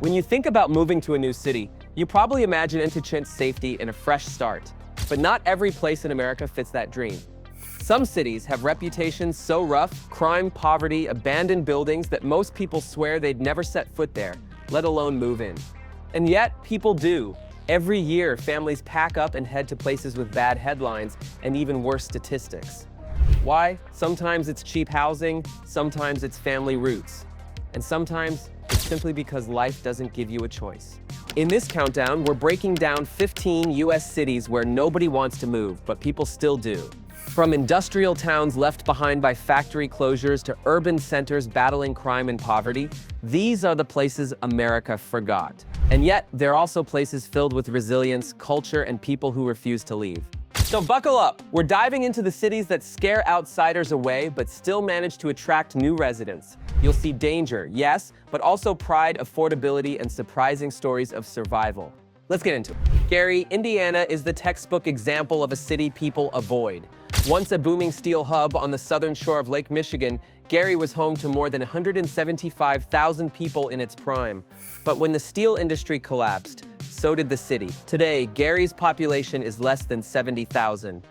When you think about moving to a new city, you probably imagine intense safety and a fresh start. But not every place in America fits that dream. Some cities have reputations so rough, crime, poverty, abandoned buildings that most people swear they'd never set foot there, let alone move in. And yet, people do. Every year, families pack up and head to places with bad headlines and even worse statistics. Why? Sometimes it's cheap housing, sometimes it's family roots, and sometimes it's simply because life doesn't give you a choice. In this countdown, we're breaking down 15 US cities where nobody wants to move, but people still do. From industrial towns left behind by factory closures to urban centers battling crime and poverty, these are the places America forgot. And yet, they're also places filled with resilience, culture, and people who refuse to leave. So buckle up. We're diving into the cities that scare outsiders away but still manage to attract new residents. You'll see danger, yes, but also pride, affordability, and surprising stories of survival. Let's get into it. Gary, Indiana is the textbook example of a city people avoid. Once a booming steel hub on the southern shore of Lake Michigan, Gary was home to more than 175,000 people in its prime. But when the steel industry collapsed, so did the city. Today, Gary's population is less than 70,000.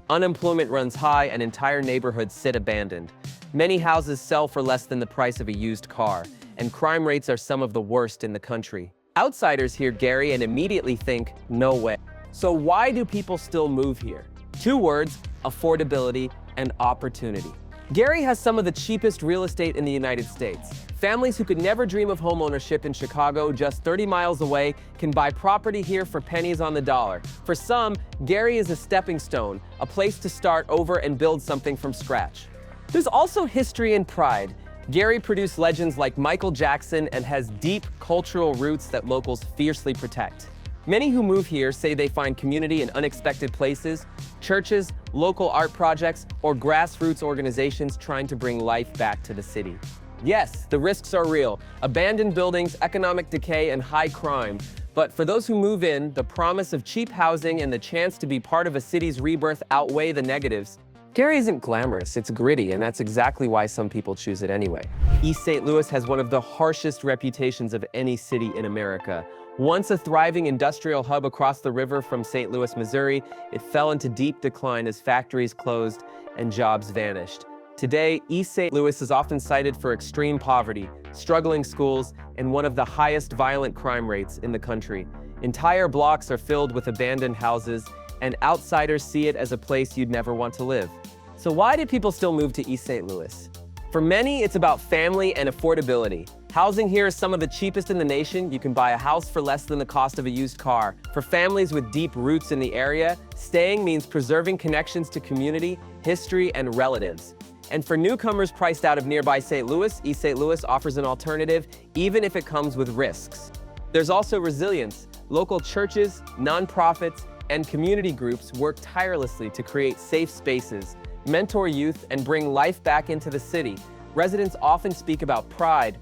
Unemployment runs high and entire neighborhoods sit abandoned. Many houses sell for less than the price of a used car, and crime rates are some of the worst in the country. Outsiders hear Gary and immediately think, no way. So why do people still move here? Two words: affordability and opportunity. Gary has some of the cheapest real estate in the United States. Families who could never dream of homeownership in Chicago, just 30 miles away, can buy property here for pennies on the dollar. For some, Gary is a stepping stone, a place to start over and build something from scratch. There's also history and pride. Gary produced legends like Michael Jackson and has deep cultural roots that locals fiercely protect. Many who move here say they find community in unexpected places: churches, local art projects, or grassroots organizations trying to bring life back to the city. Yes, the risks are real: abandoned buildings, economic decay, and high crime. But for those who move in, the promise of cheap housing and the chance to be part of a city's rebirth outweigh the negatives. Gary isn't glamorous, it's gritty, and that's exactly why some people choose it anyway. East St. Louis has one of the harshest reputations of any city in America. Once a thriving industrial hub across the river from St. Louis, Missouri, it fell into deep decline as factories closed and jobs vanished. Today, East St. Louis is often cited for extreme poverty, struggling schools, and one of the highest violent crime rates in the country. Entire blocks are filled with abandoned houses, and outsiders see it as a place you'd never want to live. So why do people still move to East St. Louis? For many, it's about family and affordability. Housing here is some of the cheapest in the nation. You can buy a house for less than the cost of a used car. For families with deep roots in the area, staying means preserving connections to community, history, and relatives. And for newcomers priced out of nearby St. Louis, East St. Louis offers an alternative, even if it comes with risks. There's also resilience. Local churches, nonprofits, and community groups work tirelessly to create safe spaces, mentor youth, and bring life back into the city. Residents often speak about pride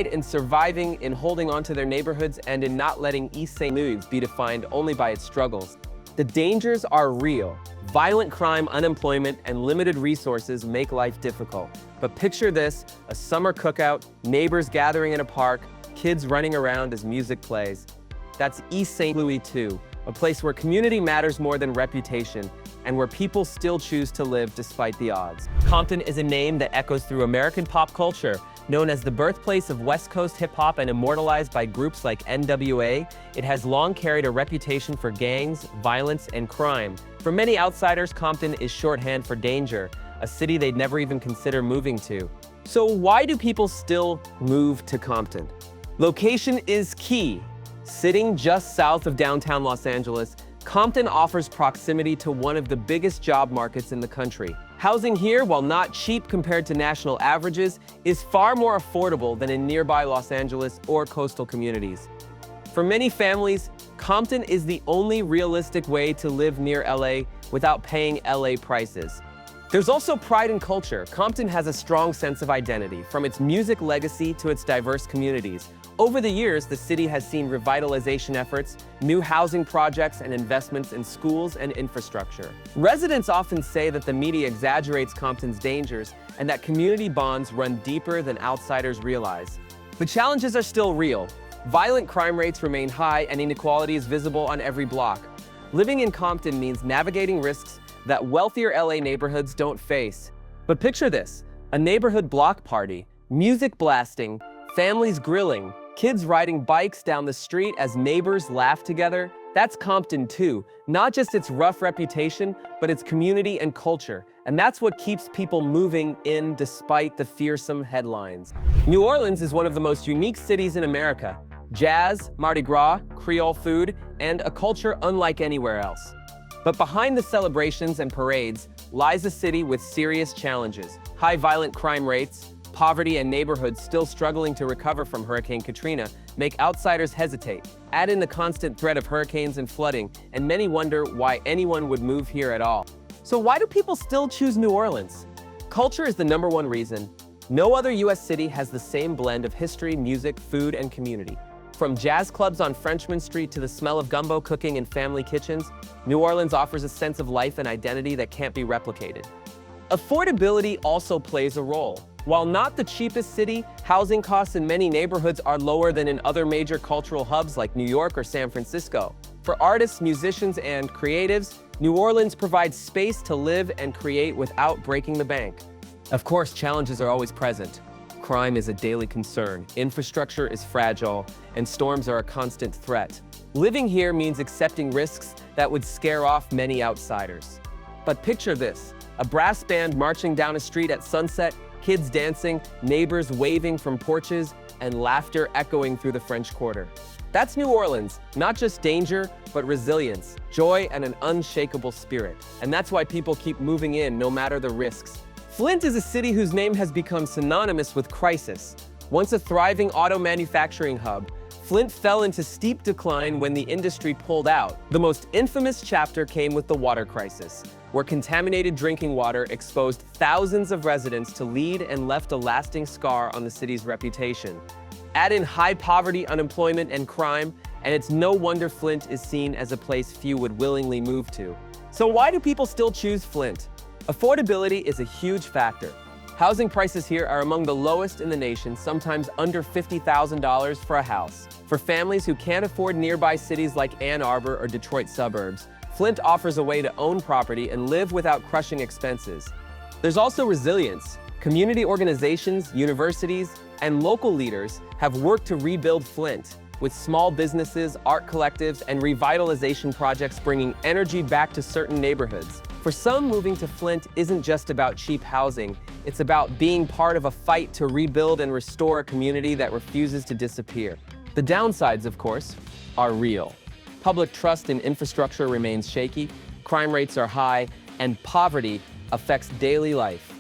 in surviving, in holding on to their neighborhoods, and in not letting East St. Louis be defined only by its struggles. The dangers are real. Violent crime, unemployment, and limited resources make life difficult. But picture this: a summer cookout, neighbors gathering in a park, kids running around as music plays. That's East St. Louis too, a place where community matters more than reputation, and where people still choose to live despite the odds. Compton is a name that echoes through American pop culture. Known as the birthplace of West Coast hip-hop and immortalized by groups like NWA, it has long carried a reputation for gangs, violence, and crime. For many outsiders, Compton is shorthand for danger, a city they'd never even consider moving to. So why do people still move to Compton? Location is key. Sitting just south of downtown Los Angeles, Compton offers proximity to one of the biggest job markets in the country. Housing here, while not cheap compared to national averages, is far more affordable than in nearby Los Angeles or coastal communities. For many families, Compton is the only realistic way to live near LA without paying LA prices. There's also pride in culture. Compton has a strong sense of identity, from its music legacy to its diverse communities. Over the years, the city has seen revitalization efforts, new housing projects, and investments in schools and infrastructure. Residents often say that the media exaggerates Compton's dangers and that community bonds run deeper than outsiders realize. The challenges are still real. Violent crime rates remain high and inequality is visible on every block. Living in Compton means navigating risks that wealthier LA neighborhoods don't face. But picture this, a neighborhood block party, music blasting, families grilling, kids riding bikes down the street as neighbors laugh together. That's Compton too, not just its rough reputation, but its community and culture. And that's what keeps people moving in despite the fearsome headlines. New Orleans is one of the most unique cities in America. Jazz, Mardi Gras, Creole food, and a culture unlike anywhere else. But behind the celebrations and parades lies a city with serious challenges. High violent crime rates, poverty, and neighborhoods still struggling to recover from Hurricane Katrina make outsiders hesitate. Add in the constant threat of hurricanes and flooding, and many wonder why anyone would move here at all. So why do people still choose New Orleans? Culture is the #1 reason. No other US city has the same blend of history, music, food, and community. From jazz clubs on Frenchmen Street to the smell of gumbo cooking in family kitchens, New Orleans offers a sense of life and identity that can't be replicated. Affordability also plays a role. While not the cheapest city, housing costs in many neighborhoods are lower than in other major cultural hubs like New York or San Francisco. For artists, musicians, and creatives, New Orleans provides space to live and create without breaking the bank. Of course, challenges are always present. Crime is a daily concern, infrastructure is fragile, and storms are a constant threat. Living here means accepting risks that would scare off many outsiders. But picture this, a brass band marching down a street at sunset, kids dancing, neighbors waving from porches, and laughter echoing through the French Quarter. That's New Orleans, not just danger, but resilience, joy, and an unshakable spirit. And that's why people keep moving in no matter the risks. Flint is a city whose name has become synonymous with crisis. Once a thriving auto manufacturing hub, Flint fell into steep decline when the industry pulled out. The most infamous chapter came with the water crisis, where contaminated drinking water exposed thousands of residents to lead and left a lasting scar on the city's reputation. Add in high poverty, unemployment, and crime, and it's no wonder Flint is seen as a place few would willingly move to. So why do people still choose Flint? Affordability is a huge factor. Housing prices here are among the lowest in the nation, sometimes under $50,000 for a house. For families who can't afford nearby cities like Ann Arbor or Detroit suburbs, Flint offers a way to own property and live without crushing expenses. There's also resilience. Community organizations, universities, and local leaders have worked to rebuild Flint, with small businesses, art collectives, and revitalization projects bringing energy back to certain neighborhoods. For some, moving to Flint isn't just about cheap housing, it's about being part of a fight to rebuild and restore a community that refuses to disappear. The downsides, of course, are real. Public trust in infrastructure remains shaky, crime rates are high, and poverty affects daily life.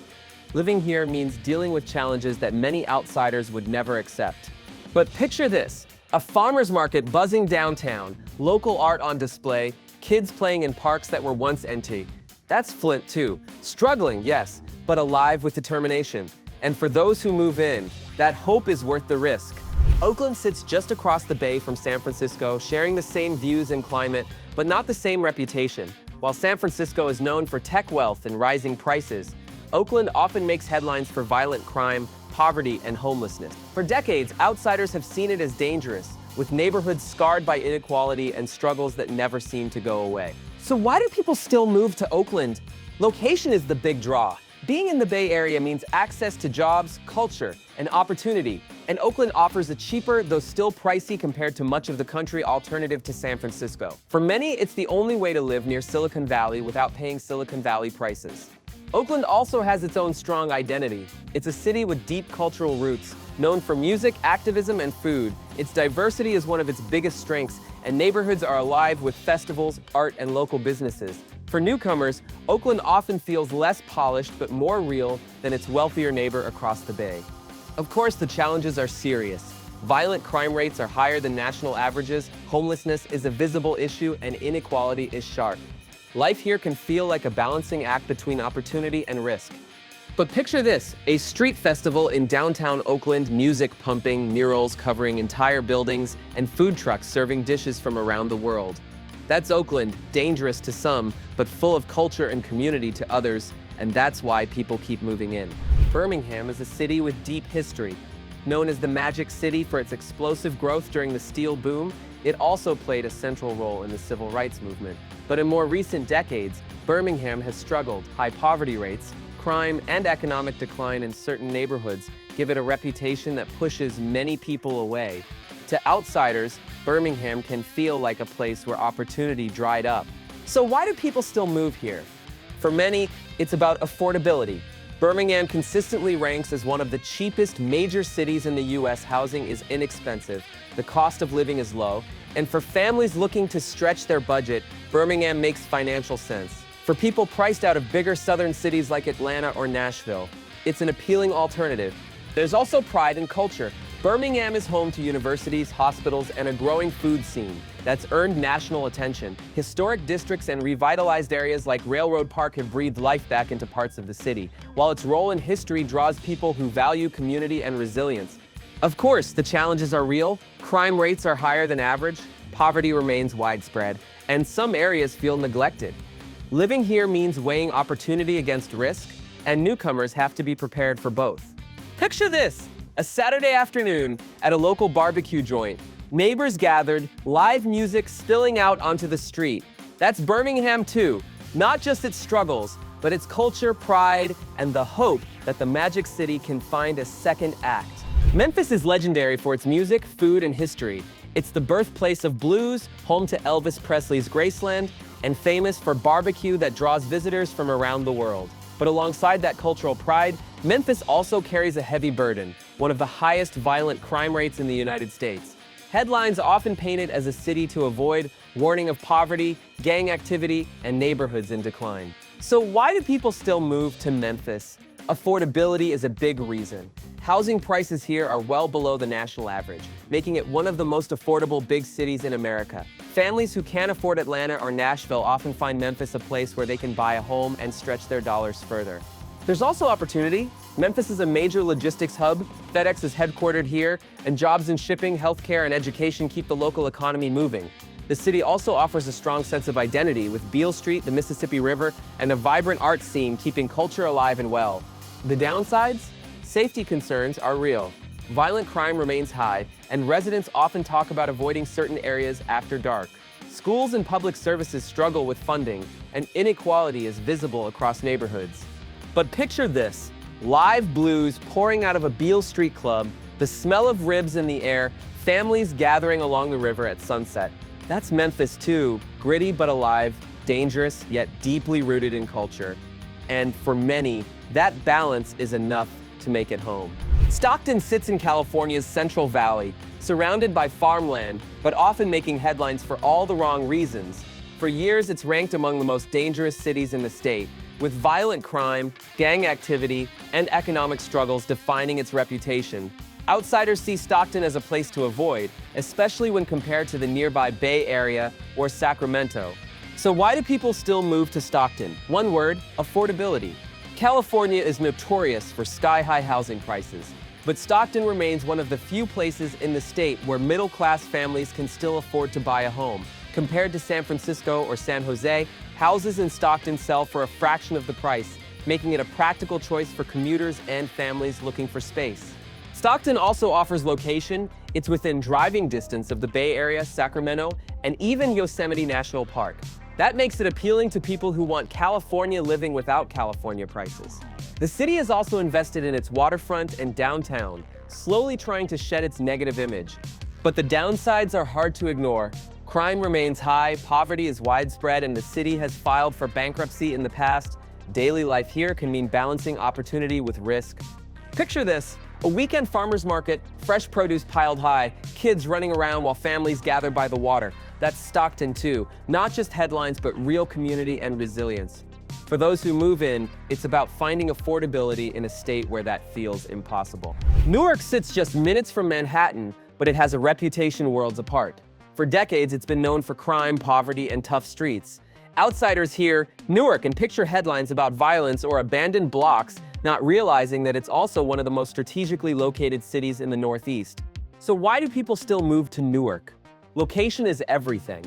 Living here means dealing with challenges that many outsiders would never accept. But picture this, a farmer's market buzzing downtown, local art on display, kids playing in parks that were once empty. That's Flint too. Struggling, yes, but alive with determination. And for those who move in, that hope is worth the risk. Oakland sits just across the bay from San Francisco, sharing the same views and climate, but not the same reputation. While San Francisco is known for tech wealth and rising prices, Oakland often makes headlines for violent crime, poverty, and homelessness. For decades, outsiders have seen it as dangerous, with neighborhoods scarred by inequality and struggles that never seem to go away. So why do people still move to Oakland? Location is the big draw. Being in the Bay Area means access to jobs, culture, and opportunity, and Oakland offers a cheaper, though still pricey compared to much of the country, alternative to San Francisco. For many, it's the only way to live near Silicon Valley without paying Silicon Valley prices. Oakland also has its own strong identity. It's a city with deep cultural roots, known for music, activism, and food. Its diversity is one of its biggest strengths, and neighborhoods are alive with festivals, art, and local businesses. For newcomers, Oakland often feels less polished but more real than its wealthier neighbor across the bay. Of course, the challenges are serious. Violent crime rates are higher than national averages, homelessness is a visible issue, and inequality is sharp. Life here can feel like a balancing act between opportunity and risk. But picture this, a street festival in downtown Oakland, music pumping, murals covering entire buildings, and food trucks serving dishes from around the world. That's Oakland, dangerous to some, but full of culture and community to others, and that's why people keep moving in. Birmingham is a city with deep history. Known as the Magic City for its explosive growth during the steel boom, it also played a central role in the civil rights movement. But in more recent decades, Birmingham has struggled. High poverty rates, crime, and economic decline in certain neighborhoods give it a reputation that pushes many people away. To outsiders, Birmingham can feel like a place where opportunity dried up. So why do people still move here? For many, it's about affordability. Birmingham consistently ranks as one of the cheapest major cities in the U.S. Housing is inexpensive, the cost of living is low, and for families looking to stretch their budget, Birmingham makes financial sense. For people priced out of bigger southern cities like Atlanta or Nashville, it's an appealing alternative. There's also pride in culture. Birmingham is home to universities, hospitals, and a growing food scene that's earned national attention. Historic districts and revitalized areas like Railroad Park have breathed life back into parts of the city, while its role in history draws people who value community and resilience. Of course, the challenges are real. Crime rates are higher than average, poverty remains widespread, and some areas feel neglected. Living here means weighing opportunity against risk, and newcomers have to be prepared for both. Picture this: a Saturday afternoon at a local barbecue joint. Neighbors gathered, live music spilling out onto the street. That's Birmingham too, not just its struggles, but its culture, pride, and the hope that the Magic City can find a second act. Memphis is legendary for its music, food, and history. It's the birthplace of blues, home to Elvis Presley's Graceland, and famous for barbecue that draws visitors from around the world. But alongside that cultural pride, Memphis also carries a heavy burden, one of the highest violent crime rates in the United States. Headlines often paint it as a city to avoid, warning of poverty, gang activity, and neighborhoods in decline. So why do people still move to Memphis? Affordability is a big reason. Housing prices here are well below the national average, making it one of the most affordable big cities in America. Families who can't afford Atlanta or Nashville often find Memphis a place where they can buy a home and stretch their dollars further. There's also opportunity. Memphis is a major logistics hub. FedEx is headquartered here, and jobs in shipping, healthcare, and education keep the local economy moving. The city also offers a strong sense of identity, with Beale Street, the Mississippi River, and a vibrant art scene keeping culture alive and well. The downsides? Safety concerns are real. Violent crime remains high, and residents often talk about avoiding certain areas after dark. Schools and public services struggle with funding, and inequality is visible across neighborhoods. But picture this: live blues pouring out of a Beale Street club, the smell of ribs in the air, families gathering along the river at sunset. That's Memphis too, gritty but alive, dangerous yet deeply rooted in culture. And for many, that balance is enough to make it home. Stockton sits in California's Central Valley, surrounded by farmland, but often making headlines for all the wrong reasons. For years, it's ranked among the most dangerous cities in the state, with violent crime, gang activity, and economic struggles defining its reputation. Outsiders see Stockton as a place to avoid, especially when compared to the nearby Bay Area or Sacramento. So why do people still move to Stockton? One word: affordability. California is notorious for sky-high housing prices, but Stockton remains one of the few places in the state where middle-class families can still afford to buy a home. Compared to San Francisco or San Jose, houses in Stockton sell for a fraction of the price, making it a practical choice for commuters and families looking for space. Stockton also offers location. It's within driving distance of the Bay Area, Sacramento, and even Yosemite National Park. That makes it appealing to people who want California living without California prices. The city has also invested in its waterfront and downtown, slowly trying to shed its negative image. But the downsides are hard to ignore. Crime remains high, poverty is widespread, and the city has filed for bankruptcy in the past. Daily life here can mean balancing opportunity with risk. Picture this: a weekend farmer's market, fresh produce piled high, kids running around while families gather by the water. That's Stockton too, not just headlines, but real community and resilience. For those who move in, it's about finding affordability in a state where that feels impossible. Newark sits just minutes from Manhattan, but it has a reputation worlds apart. For decades, it's been known for crime, poverty, and tough streets. Outsiders hear Newark and picture headlines about violence or abandoned blocks, not realizing that it's also one of the most strategically located cities in the Northeast. So why do people still move to Newark? Location is everything.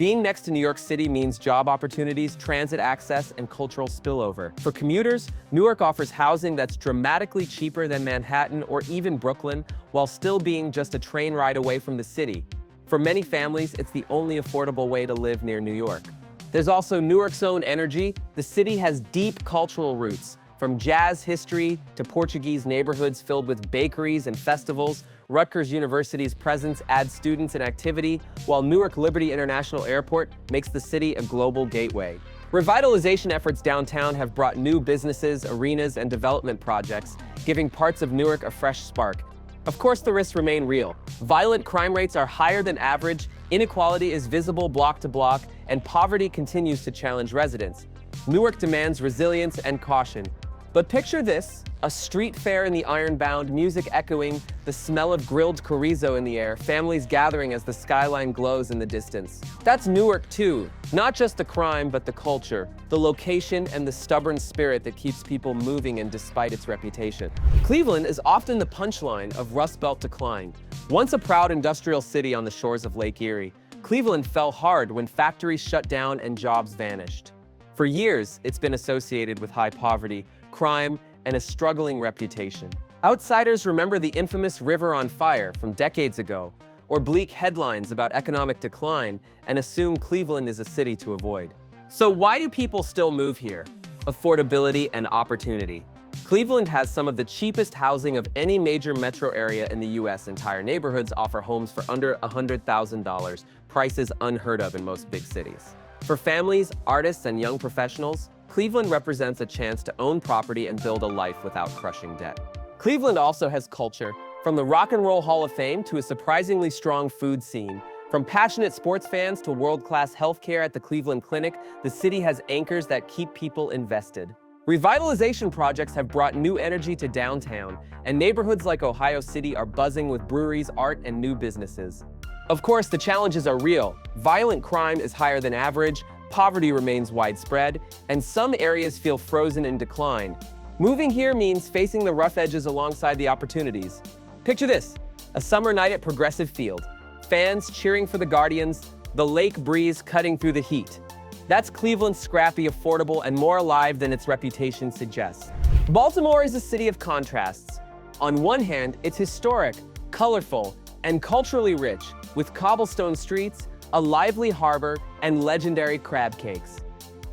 Being next to New York City means job opportunities, transit access, and cultural spillover. For commuters, Newark offers housing that's dramatically cheaper than Manhattan or even Brooklyn, while still being just a train ride away from the city. For many families, it's the only affordable way to live near New York. There's also Newark's own energy. The city has deep cultural roots, from jazz history to Portuguese neighborhoods filled with bakeries and festivals. Rutgers University's presence adds students and activity, while Newark Liberty International Airport makes the city a global gateway. Revitalization efforts downtown have brought new businesses, arenas, and development projects, giving parts of Newark a fresh spark. Of course, the risks remain real. Violent crime rates are higher than average, inequality is visible block to block, and poverty continues to challenge residents. Newark demands resilience and caution. But picture this: a street fair in the iron-bound, music echoing, the smell of grilled chorizo in the air, families gathering as the skyline glows in the distance. That's Newark too. Not just the crime, but the culture, the location, and the stubborn spirit that keeps people moving and despite its reputation. Cleveland is often the punchline of Rust Belt decline. Once a proud industrial city on the shores of Lake Erie, Cleveland fell hard when factories shut down and jobs vanished. For years, it's been associated with high poverty, crime, and a struggling reputation. Outsiders remember the infamous river on fire from decades ago, or bleak headlines about economic decline, and assume Cleveland is a city to avoid. So why do people still move here? Affordability and opportunity. Cleveland has some of the cheapest housing of any major metro area in the US. Entire neighborhoods offer homes for under $100,000, prices unheard of in most big cities. For families, artists, and young professionals, Cleveland represents a chance to own property and build a life without crushing debt. Cleveland also has culture, from the Rock and Roll Hall of Fame to a surprisingly strong food scene. From passionate sports fans to world-class healthcare at the Cleveland Clinic, the city has anchors that keep people invested. Revitalization projects have brought new energy to downtown, and neighborhoods like Ohio City are buzzing with breweries, art, and new businesses. Of course, the challenges are real. Violent crime is higher than average, poverty remains widespread, and some areas feel frozen in decline. Moving here means facing the rough edges alongside the opportunities. Picture this: a summer night at Progressive Field, fans cheering for the Guardians, the lake breeze cutting through the heat. That's Cleveland scrappy, affordable, and more alive than its reputation suggests. Baltimore is a city of contrasts. On one hand, it's historic, colorful, and culturally rich, with cobblestone streets, a lively harbor, and legendary crab cakes.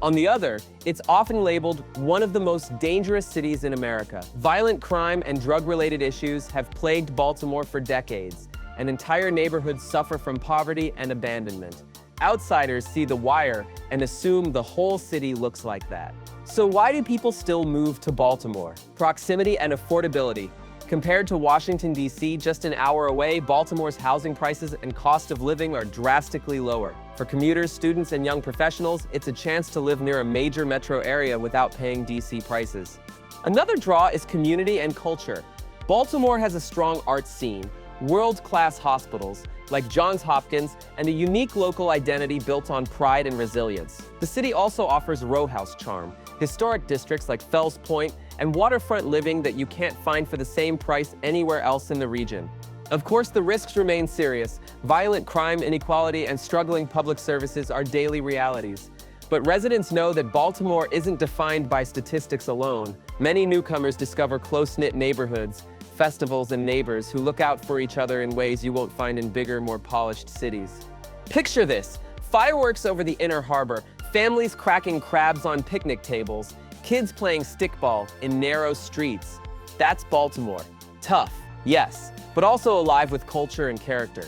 On the other, it's often labeled one of the most dangerous cities in America. Violent crime and drug-related issues have plagued Baltimore for decades, and entire neighborhoods suffer from poverty and abandonment. Outsiders see The Wire and assume the whole city looks like that. So why do people still move to Baltimore? Proximity and affordability. Compared to Washington, D.C., just an hour away, Baltimore's housing prices and cost of living are drastically lower. For commuters, students, and young professionals, it's a chance to live near a major metro area without paying D.C. prices. Another draw is community and culture. Baltimore has a strong arts scene, world-class hospitals like Johns Hopkins, and a unique local identity built on pride and resilience. The city also offers row house charm, historic districts like Fells Point, and waterfront living that you can't find for the same price anywhere else in the region. Of course, the risks remain serious. Violent crime, inequality, and struggling public services are daily realities. But residents know that Baltimore isn't defined by statistics alone. Many newcomers discover close-knit neighborhoods, festivals, and neighbors who look out for each other in ways you won't find in bigger, more polished cities. Picture this: fireworks over the inner harbor, families cracking crabs on picnic tables, kids playing stickball in narrow streets. That's Baltimore. Tough, yes, but also alive with culture and character.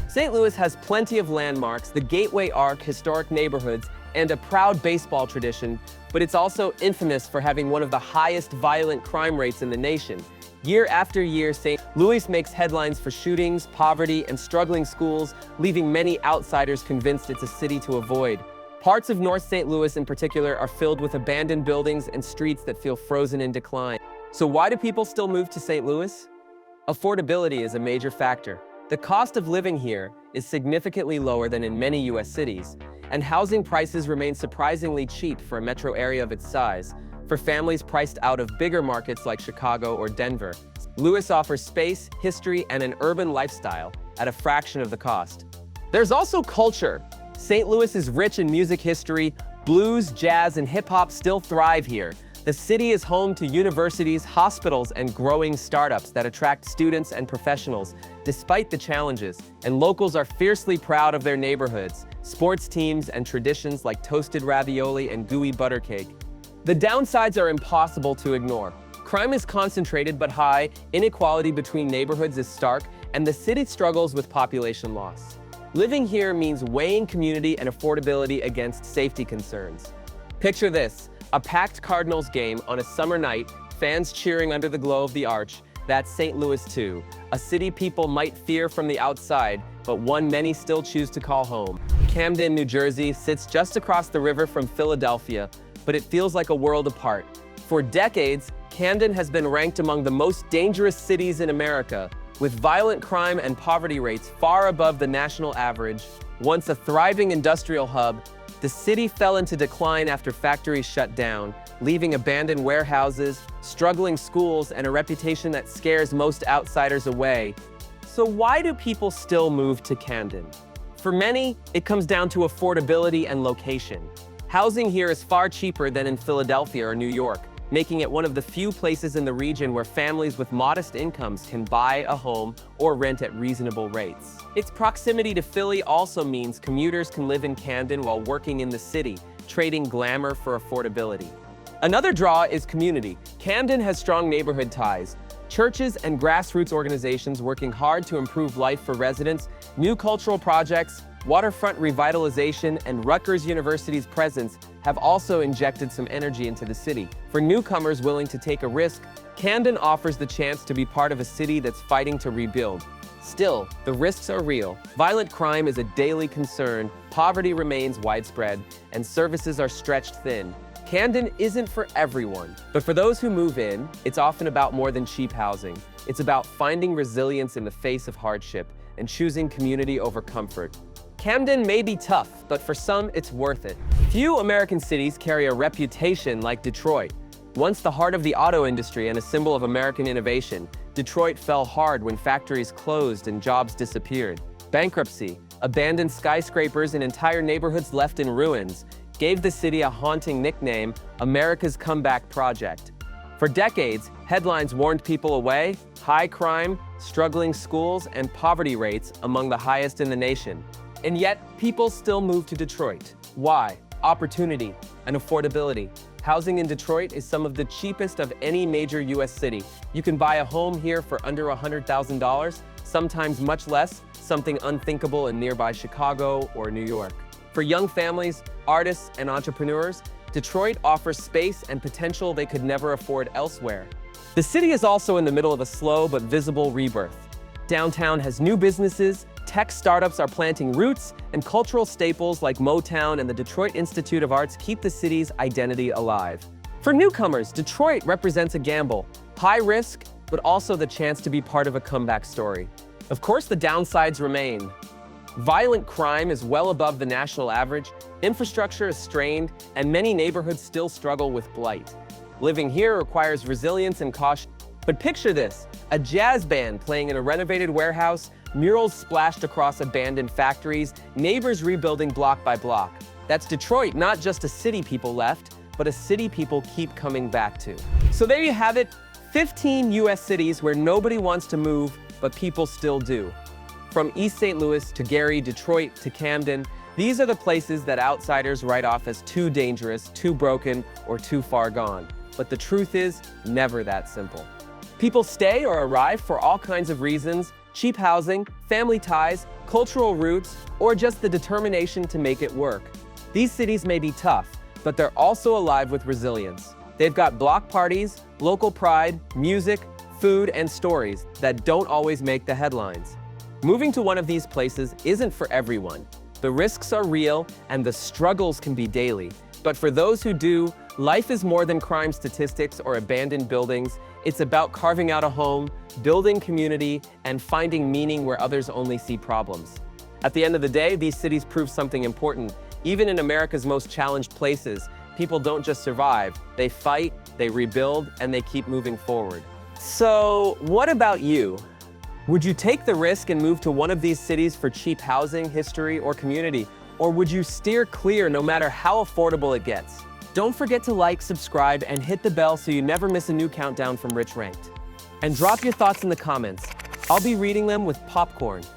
St. Louis has plenty of landmarks, the Gateway Arc, historic neighborhoods, and a proud baseball tradition, but it's also infamous for having one of the highest violent crime rates in the nation. Year after year, St. Louis makes headlines for shootings, poverty, and struggling schools, leaving many outsiders convinced it's a city to avoid. Parts of North St. Louis in particular are filled with abandoned buildings and streets that feel frozen in decline. So why do people still move to St. Louis? Affordability is a major factor. The cost of living here is significantly lower than in many US cities, and housing prices remain surprisingly cheap for a metro area of its size. For families priced out of bigger markets like Chicago or Denver, Louis offers space, history, and an urban lifestyle at a fraction of the cost. There's also culture. St. Louis is rich in music history. Blues, jazz, and hip-hop still thrive here. The city is home to universities, hospitals, and growing startups that attract students and professionals, despite the challenges. And locals are fiercely proud of their neighborhoods, sports teams, and traditions like toasted ravioli and gooey butter cake. The downsides are impossible to ignore. Crime is concentrated but high, inequality between neighborhoods is stark, and the city struggles with population loss. Living here means weighing community and affordability against safety concerns. Picture this: a packed Cardinals game on a summer night, fans cheering under the glow of the arch. That's St. Louis too, a city people might fear from the outside, but one many still choose to call home. Camden, New Jersey sits just across the river from Philadelphia, but it feels like a world apart. For decades, Camden has been ranked among the most dangerous cities in America, with violent crime and poverty rates far above the national average. Once a thriving industrial hub, the city fell into decline after factories shut down, leaving abandoned warehouses, struggling schools, and a reputation that scares most outsiders away. So why do people still move to Camden? For many, it comes down to affordability and location. Housing here is far cheaper than in Philadelphia or New York, making it one of the few places in the region where families with modest incomes can buy a home or rent at reasonable rates. Its proximity to Philly also means commuters can live in Camden while working in the city, trading glamour for affordability. Another draw is community. Camden has strong neighborhood ties. Churches and grassroots organizations working hard to improve life for residents, new cultural projects, waterfront revitalization, and Rutgers University's presence have also injected some energy into the city. For newcomers willing to take a risk, Camden offers the chance to be part of a city that's fighting to rebuild. Still, the risks are real. Violent crime is a daily concern, poverty remains widespread, and services are stretched thin. Camden isn't for everyone, but for those who move in, it's often about more than cheap housing. It's about finding resilience in the face of hardship and choosing community over comfort. Camden may be tough, but for some, it's worth it. Few American cities carry a reputation like Detroit. Once the heart of the auto industry and a symbol of American innovation, Detroit fell hard when factories closed and jobs disappeared. Bankruptcy, abandoned skyscrapers, and entire neighborhoods left in ruins gave the city a haunting nickname, America's Comeback Project. For decades, headlines warned people away: high crime, struggling schools, and poverty rates among the highest in the nation. And yet, people still move to Detroit. Why? Opportunity and affordability. Housing in Detroit is some of the cheapest of any major U.S. city. You can buy a home here for under $100,000, sometimes much less, something unthinkable in nearby Chicago or New York. For young families, artists, and entrepreneurs, Detroit offers space and potential they could never afford elsewhere. The city is also in the middle of a slow but visible rebirth. Downtown has new businesses, tech startups are planting roots, and cultural staples like Motown and the Detroit Institute of Arts keep the city's identity alive. For newcomers, Detroit represents a gamble, high risk, but also the chance to be part of a comeback story. Of course, the downsides remain. Violent crime is well above the national average, infrastructure is strained, and many neighborhoods still struggle with blight. Living here requires resilience and caution. But picture this: a jazz band playing in a renovated warehouse, murals splashed across abandoned factories, neighbors rebuilding block by block. That's Detroit, not just a city people left, but a city people keep coming back to. So there you have it, 15 US cities where nobody wants to move, but people still do. From East St. Louis to Gary, Detroit to Camden, these are the places that outsiders write off as too dangerous, too broken, or too far gone. But the truth is, never that simple. People stay or arrive for all kinds of reasons: cheap housing, family ties, cultural roots, or just the determination to make it work. These cities may be tough, but they're also alive with resilience. They've got block parties, local pride, music, food, and stories that don't always make the headlines. Moving to one of these places isn't for everyone. The risks are real, and the struggles can be daily. But for those who do, life is more than crime statistics or abandoned buildings. It's about carving out a home, building community, and finding meaning where others only see problems. At the end of the day, these cities prove something important. Even in America's most challenged places, people don't just survive. They fight, they rebuild, and they keep moving forward. So, what about you? Would you take the risk and move to one of these cities for cheap housing, history, or community? Or would you steer clear no matter how affordable it gets? Don't forget to like, subscribe, and hit the bell so you never miss a new countdown from Rich Ranked. And drop your thoughts in the comments. I'll be reading them with popcorn.